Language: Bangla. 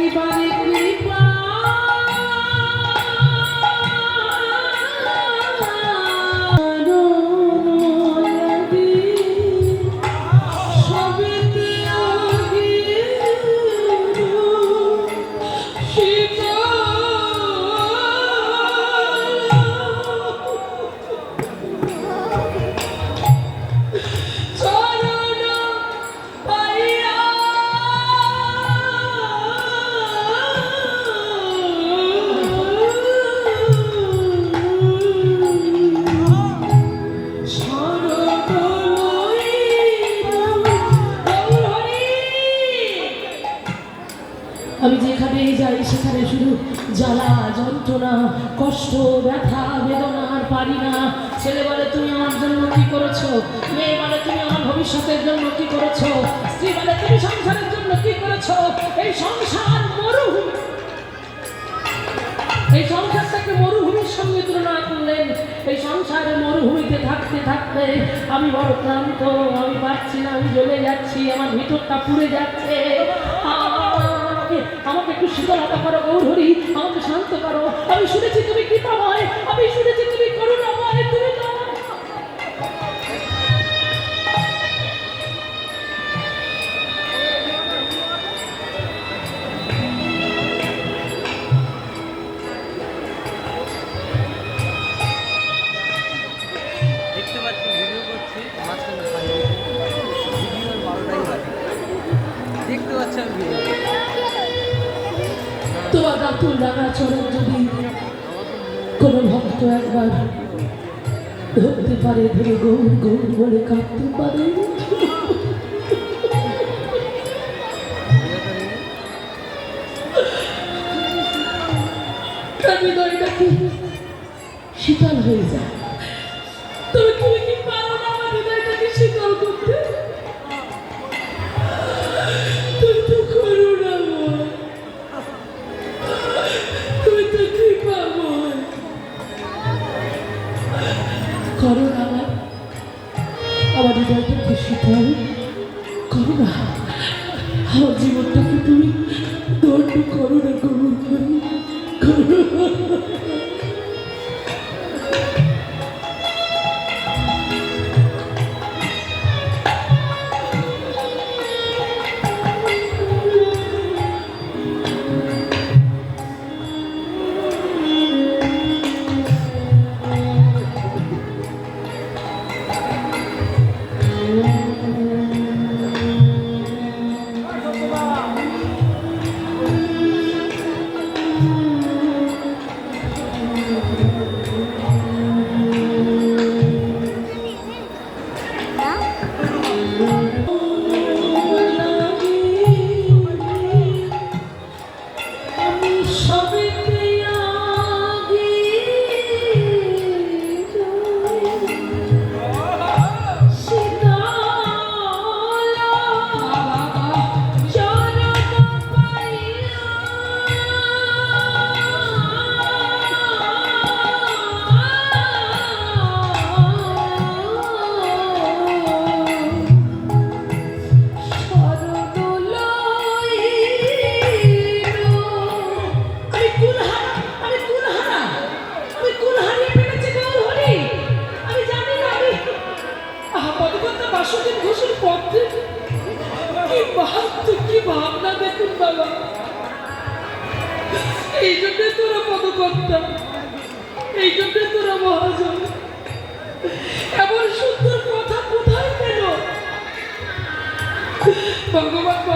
এবারে কৃপা আমি যেখানে যাই সেখানে শুধু জ্বালা যন্ত্রণা কষ্ট ব্যথা বেদনা আর পারি না। ছেলে বলে তুমি আমার জন্য কি করেছো, মেয়ে বলে তুমি আমার ভবিষ্যতের জন্য কি করেছো, স্ত্রী বলে তুমি সংসারের জন্য কি করেছো। এই সংসার মরুভূমি, এই সংসারটাকে মরুভূমির সঙ্গে তুলনা করলেন। এই সংসারের মরুভূমিতে থাকতে থাকতে আমি বড় ক্লান্ত, আমি পারছি না, আমি জ্বলে যাচ্ছি, আমার ভিতরটা পুড়ে যাচ্ছে। আমাকে একটু শীতলতা করো গৌরহরি, আমাকে শান্ত করো। আমি শুনেছি তুমি কৃপাময়, আমি শুনেছি তুমি করুণাময়, তুমি দেখতে পাচ্ছি ভিডিও করছি, ভিডিওর 12টাই বাজে, দেখতে পাচ্ছি আমি ভিডিও। তোমার গাতুল রাঙা চরণ যদি কোনো ভক্ত একবার ধরতে পারে, ধরে গৌর গৌর বলে কাঁদতে পারে, হৃদয়টা কি শীতল হয়ে যায়। তবে তুমি কি পারো না আমার হৃদয়টাকে শীতল করতে? তুমি তো করুণাময়, তুমি তো কৃপাময়। করো না আমার হৃদয়টাকে শীতল করো না, আমার জীবনটাকে তুমি দণ্ড করো না, করো করো। ভাবনা দেখুন বাবা, এই জন্য তোরা পদকর্তা, এই জন্য তোরা মহাজন। এমন সুন্দর কথা কোথায় পেল ভগবান?